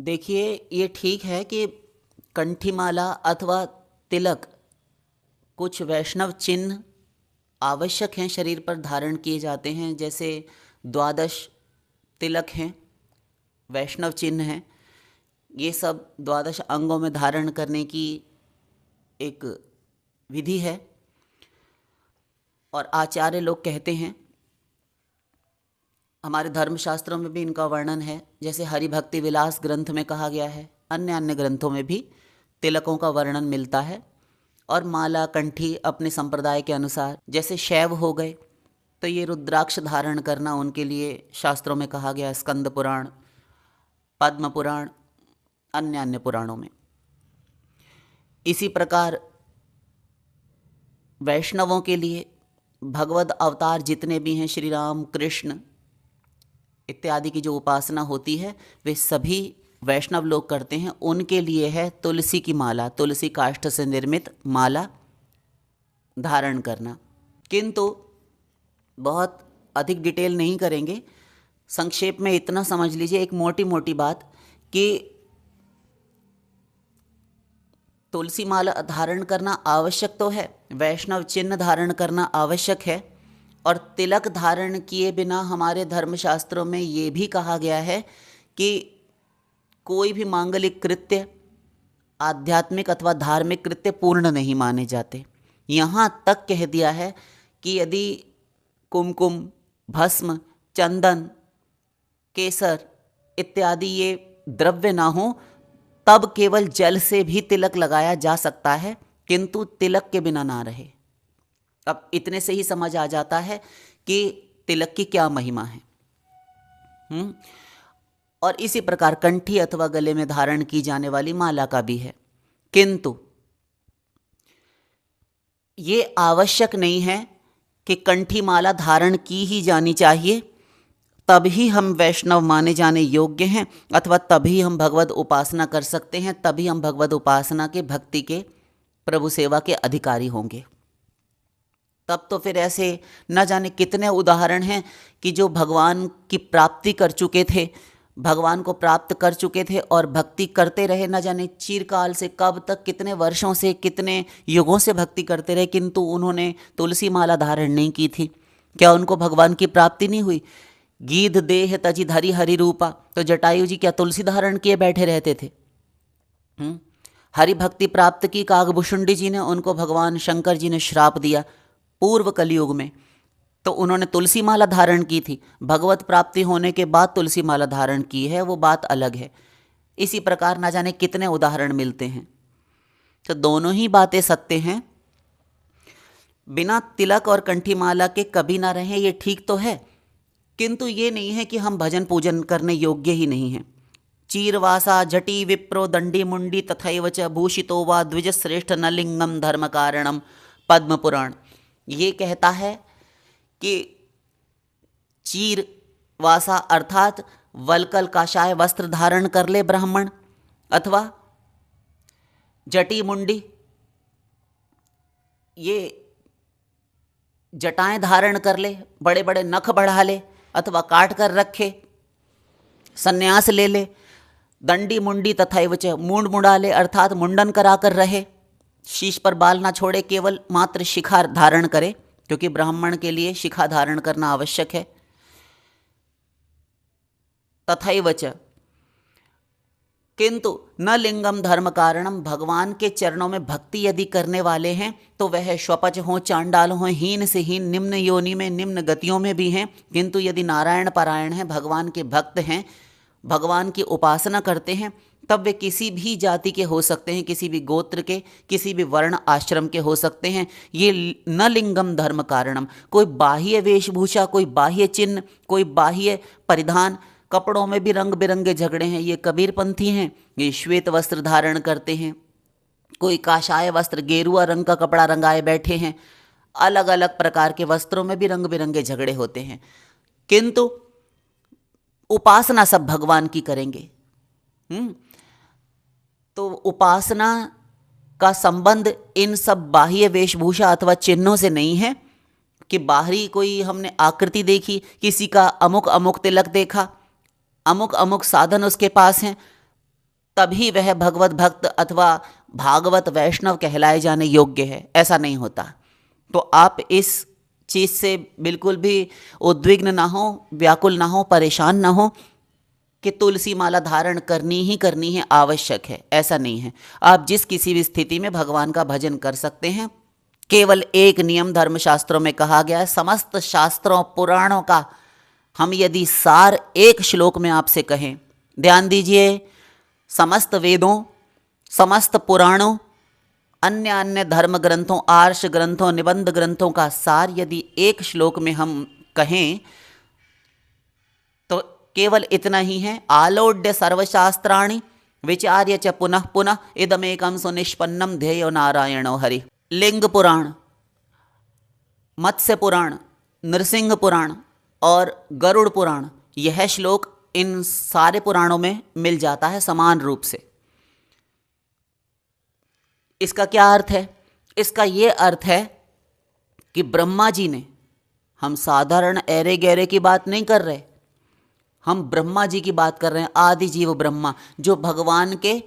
देखिए, ये ठीक है कि कंठीमाला अथवा तिलक कुछ वैष्णव चिन्ह आवश्यक हैं, शरीर पर धारण किए जाते हैं। जैसे द्वादश तिलक हैं, वैष्णव चिन्ह हैं। ये सब द्वादश अंगों में धारण करने की एक विधि है और आचार्य लोग कहते हैं, हमारे धर्मशास्त्रों में भी इनका वर्णन है। जैसे हरि भक्ति विलास ग्रंथ में कहा गया है, अन्य अन्य ग्रंथों में भी तिलकों का वर्णन मिलता है। और माला कंठी अपने संप्रदाय के अनुसार, जैसे शैव हो गए तो ये रुद्राक्ष धारण करना उनके लिए शास्त्रों में कहा गया, स्कंद पुराण, पद्म पुराण, अन्य अन्य पुराणों में। इसी प्रकार वैष्णवों के लिए भगवद अवतार जितने भी हैं, श्री राम, कृष्ण इत्यादि की जो उपासना होती है वे सभी वैष्णव लोग करते हैं। उनके लिए है तुलसी की माला, तुलसी काष्ठ से निर्मित माला धारण करना। किंतु बहुत अधिक डिटेल नहीं करेंगे, संक्षेप में इतना समझ लीजिए, एक मोटी मोटी बात, कि तुलसी माला धारण करना आवश्यक तो है, वैष्णव चिन्ह धारण करना आवश्यक है, और तिलक धारण किए बिना हमारे धर्मशास्त्रों में ये भी कहा गया है कि कोई भी मांगलिक कृत्य, आध्यात्मिक अथवा धार्मिक कृत्य पूर्ण नहीं माने जाते। यहाँ तक कह दिया है कि यदि कुमकुम, भस्म, चंदन, केसर इत्यादि ये द्रव्य ना हो तब केवल जल से भी तिलक लगाया जा सकता है, किंतु तिलक के बिना ना रहे। अब इतने से ही समझ आ जाता है कि तिलक की क्या महिमा है। और इसी प्रकार कंठी अथवा गले में धारण की जाने वाली माला का भी है। किंतु ये आवश्यक नहीं है कि कंठी माला धारण की ही जानी चाहिए, तभी हम वैष्णव माने जाने योग्य हैं, अथवा तभी हम भगवद उपासना कर सकते हैं, तभी हम भगवद उपासना के, भक्ति के, प्रभु सेवा के अधिकारी होंगे। तब तो फिर ऐसे न जाने कितने उदाहरण हैं कि जो भगवान की प्राप्ति कर चुके थे, भगवान को प्राप्त कर चुके थे और भक्ति करते रहे, न जाने चिरकाल से, कब तक, कितने वर्षों से, कितने युगों से भक्ति करते रहे, किंतु उन्होंने तुलसी माला धारण नहीं की थी। क्या उनको भगवान की प्राप्ति नहीं हुई? गीध देह तजि धरि हरि रूपा, तो जटायु जी क्या तुलसी धारण किए बैठे रहते थे? हरि भक्ति प्राप्त की कागभूषुंडी जी ने, उनको भगवान शंकर जी ने श्राप दिया पूर्व कलयुग में, तो उन्होंने तुलसी माला धारण की थी। भगवत प्राप्ति होने के बाद तुलसी माला धारण की है, वो बात अलग है। इसी प्रकार ना जाने कितने उदाहरण मिलते हैं। तो दोनों ही बातें सत्य हैं। बिना तिलक और कंठी माला के कभी ना रहें, ये ठीक तो है, किंतु ये नहीं है कि हम भजन पूजन करने योग्य ही नहीं हैं। चीरवासा जटी विप्रो दंडी मुंडी तथैव च भूषितो वा द्विज श्रेष्ठ न लिंगम धर्म कारणम, पद्म पुराण ये कहता है कि चीर वासा अर्थात वलकल काशाय वस्त्र धारण कर ले ब्राह्मण, अथवा जटी मुंडी ये जटाएं धारण कर ले, बड़े बड़े नख बढ़ा ले अथवा काट कर रखे, सन्यास ले ले। दंडी मुंडी तथैव च मूंड मुड़ा ले, अर्थात मुंडन करा कर रहे, शीश पर बाल ना छोड़े, केवल मात्र शिखा धारण करे, क्योंकि ब्राह्मण के लिए शिखा धारण करना आवश्यक है। तथैव च किंतु न लिंगम धर्म कारणम, भगवान के चरणों में भक्ति यदि करने वाले हैं तो वह स्वपच हों, चांडाल हों, हीन से हीन, निम्न योनि में, निम्न गतियों में भी हैं, किंतु यदि नारायण पारायण हैं, भगवान के भक्त हैं, भगवान की उपासना करते हैं, तब वे किसी भी जाति के हो सकते हैं, किसी भी गोत्र के, किसी भी वर्ण आश्रम के हो सकते हैं। ये न लिंगम धर्म कारणम, कोई बाह्य वेशभूषा, कोई बाह्य चिन्ह, कोई बाह्य परिधान, कपड़ों में भी रंग बिरंगे झगड़े हैं। ये कबीरपंथी हैं, ये श्वेत वस्त्र धारण करते हैं, कोई काशाय वस्त्र, गेरुआ रंग का कपड़ा रंगाए बैठे हैं, अलग अलग प्रकार के वस्त्रों में भी रंग बिरंगे झगड़े होते हैं, किंतु उपासना सब भगवान की करेंगे। तो उपासना का संबंध इन सब बाह्य वेशभूषा अथवा चिन्हों से नहीं है कि बाहरी कोई हमने आकृति देखी, किसी का अमुक अमुक तिलक देखा, अमुक अमुक साधन उसके पास हैं, तभी वह भगवत भक्त अथवा भागवत वैष्णव कहलाए जाने योग्य है, ऐसा नहीं होता। तो आप इस चीज़ से बिल्कुल भी उद्विग्न ना हो, व्याकुल ना हो, परेशान ना हो कि तुलसी माला धारण करनी है, आवश्यक है, ऐसा नहीं है। आप जिस किसी भी स्थिति में भगवान का भजन कर सकते हैं। केवल एक नियम धर्मशास्त्रों में कहा गया है, समस्त शास्त्रों पुराणों का हम यदि सार एक श्लोक में आपसे कहें, ध्यान दीजिए, समस्त वेदों, समस्त पुराणों, अन्य अन्य धर्म ग्रंथों, आर्ष ग्रंथों, निबंध ग्रंथों का सार यदि एक श्लोक में हम कहें तो केवल इतना ही है, आलोड्य सर्वशास्त्राणि विचार्य च पुनः पुनः इदमेकं सुनिष्पन्नम ध्येयो नारायणो हरि। लिंग पुराण, मत्स्य पुराण, नृसिंह पुराण और गरुड़ पुराण, यह श्लोक इन सारे पुराणों में मिल जाता है समान रूप से। इसका क्या अर्थ है? इसका ये अर्थ है कि ब्रह्मा जी ने, हम साधारण ऐरे गहरे की बात नहीं कर रहे, हम ब्रह्मा जी की बात कर रहे हैं, आदि जीव ब्रह्मा, जो भगवान के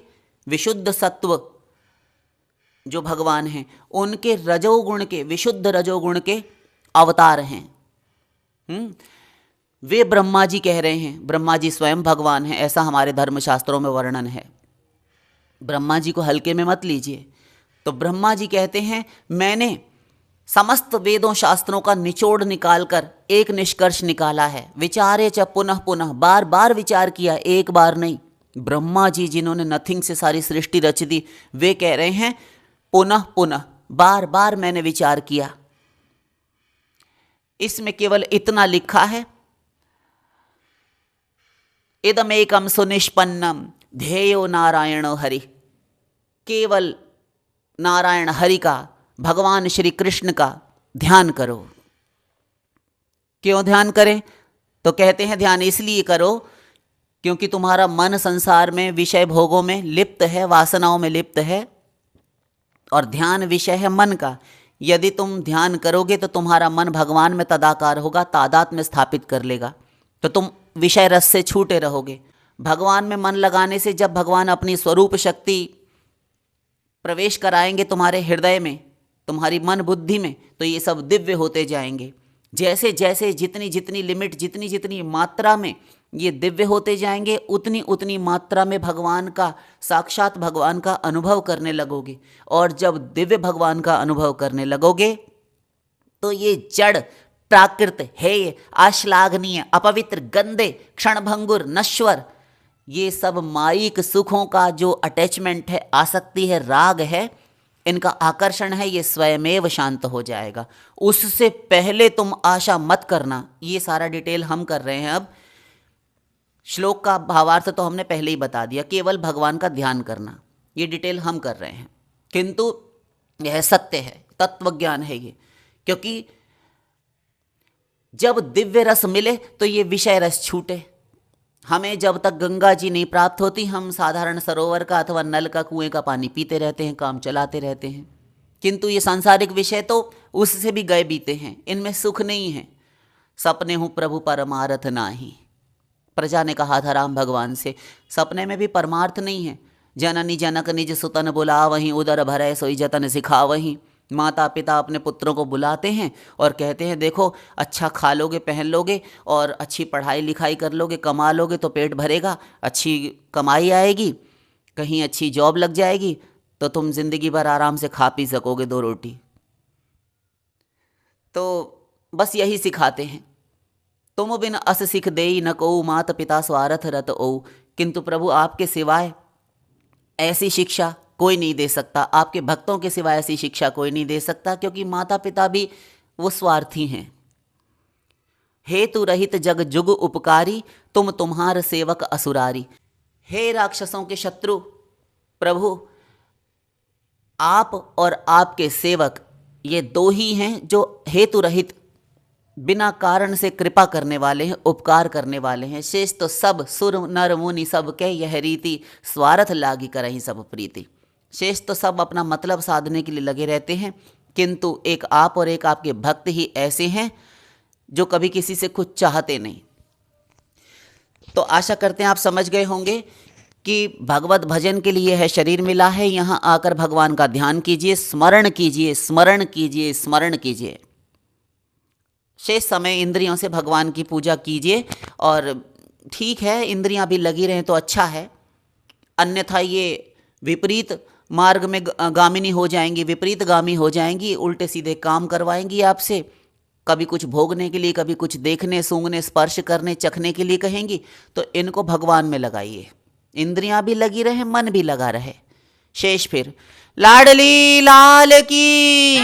विशुद्ध सत्व, जो भगवान हैं, उनके रजोगुण के, विशुद्ध रजोगुण के अवतार हैं। वे ब्रह्मा जी कह रहे हैं, ब्रह्मा जी स्वयं भगवान हैं, ऐसा हमारे धर्मशास्त्रों में वर्णन है। ब्रह्मा जी को हल्के में मत लीजिए। तो ब्रह्मा जी कहते हैं, मैंने समस्त वेदों शास्त्रों का निचोड़ निकालकर एक निष्कर्ष निकाला है। विचारे च पुनः पुनः, बार बार विचार किया, एक बार नहीं। ब्रह्मा जी जिन्होंने नथिंग से सारी सृष्टि रच दी, वे कह रहे हैं पुनः पुनः, बार बार मैंने विचार किया। इसमें केवल इतना लिखा है, इदमेकं सुनिष्पन्नम ध्येयो नारायणो हरि। केवल नारायण हरि का, भगवान श्री कृष्ण का ध्यान करो। क्यों ध्यान करें? तो कहते हैं ध्यान इसलिए करो क्योंकि तुम्हारा मन संसार में, विषय भोगों में लिप्त है, वासनाओं में लिप्त है, और ध्यान विषय है मन का। यदि तुम ध्यान करोगे तो तुम्हारा मन भगवान में तदाकार होगा, तादात में स्थापित कर लेगा, तो तुम विषय रस से छूटे रहोगे। भगवान में मन लगाने से जब भगवान अपनी स्वरूप शक्ति प्रवेश कराएंगे तुम्हारे हृदय में, तुम्हारी मन बुद्धि में, तो ये सब दिव्य होते जाएंगे। जैसे जैसे जितनी जितनी लिमिट, जितनी जितनी मात्रा में ये दिव्य होते जाएंगे, उतनी उतनी मात्रा में भगवान का, साक्षात भगवान का अनुभव करने लगोगे। और जब दिव्य भगवान का अनुभव करने लगोगे तो ये जड़ प्राकृत हेय, अश्लाघनीय, अपवित्र, गंदे, क्षणभंगुर, नश्वर, ये सब माइक सुखों का जो अटैचमेंट है, आसक्ति है, राग है, इनका आकर्षण है, ये स्वयमेव शांत हो जाएगा। उससे पहले तुम आशा मत करना। ये सारा डिटेल हम कर रहे हैं अब। श्लोक का भावार्थ तो हमने पहले ही बता दिया, केवल भगवान का ध्यान करना, ये डिटेल हम कर रहे हैं। किंतु यह सत्य है, तत्वज्ञान है ये, क्योंकि जब दिव्य रस मिले तो ये विषय रस छूटे। हमें जब तक गंगा जी नहीं प्राप्त होती, हम साधारण सरोवर का अथवा नल का, कुएं का पानी पीते रहते हैं, काम चलाते रहते हैं। किंतु ये सांसारिक विषय तो उससे भी गए बीते हैं, इनमें सुख नहीं है। सपने हूँ प्रभु परमार्थ नाही, प्रजा ने कहा था राम भगवान से, सपने में भी परमार्थ नहीं है। जननी जनक निज सुतन बुला वहीं, उदर भरय सोई जतन सिखा वहीं। माता पिता अपने पुत्रों को बुलाते हैं और कहते हैं देखो, अच्छा खा लोगे, पहन लोगे, और अच्छी पढ़ाई लिखाई कर लोगे, कमा लोगे तो पेट भरेगा, अच्छी कमाई आएगी, कहीं अच्छी जॉब लग जाएगी तो तुम जिंदगी भर आराम से खा पी सकोगे 2 रोटी। तो बस यही सिखाते हैं, तुम बिन अस सिख देई न को, माता पिता स्वार्थ रत ओ। किंतु प्रभु आपके सिवाय ऐसी शिक्षा कोई नहीं दे सकता, आपके भक्तों के सिवाय ऐसी शिक्षा कोई नहीं दे सकता, क्योंकि माता पिता भी वो स्वार्थी हैं। हेतु रहित जग जुग उपकारी, तुम तुम्हार सेवक असुरारी। हे राक्षसों के शत्रु, प्रभु आप और आपके सेवक, ये 2 ही हैं जो हेतु रहित, बिना कारण से कृपा करने वाले हैं, उपकार करने वाले हैं। शेष तो सब सुर नर मुनि सब के यह रीति, स्वार्थ लागी करहि सब प्रीति। शेष तो सब अपना मतलब साधने के लिए लगे रहते हैं, किंतु एक आप और एक आपके भक्त ही ऐसे हैं जो कभी किसी से कुछ चाहते नहीं। तो आशा करते हैं आप समझ गए होंगे कि भगवत भजन के लिए है शरीर मिला है, यहाँ आकर भगवान का ध्यान कीजिए, स्मरण कीजिए, स्मरण कीजिए, स्मरण कीजिए। शेष समय इंद्रियों से भगवान की पूजा कीजिए। और ठीक है, इंद्रियां भी लगी रहें तो अच्छा है, अन्यथा ये विपरीत मार्ग में गामिनी हो जाएंगी, विपरीत गामी हो जाएंगी, उल्टे सीधे काम करवाएंगी आपसे। कभी कुछ भोगने के लिए, कभी कुछ देखने, सूंघने, स्पर्श करने, चखने के लिए कहेंगी। तो इनको भगवान में लगाइए, इंद्रियां भी लगी रहे, मन भी लगा रहे। शेष फिर लाडली लाल की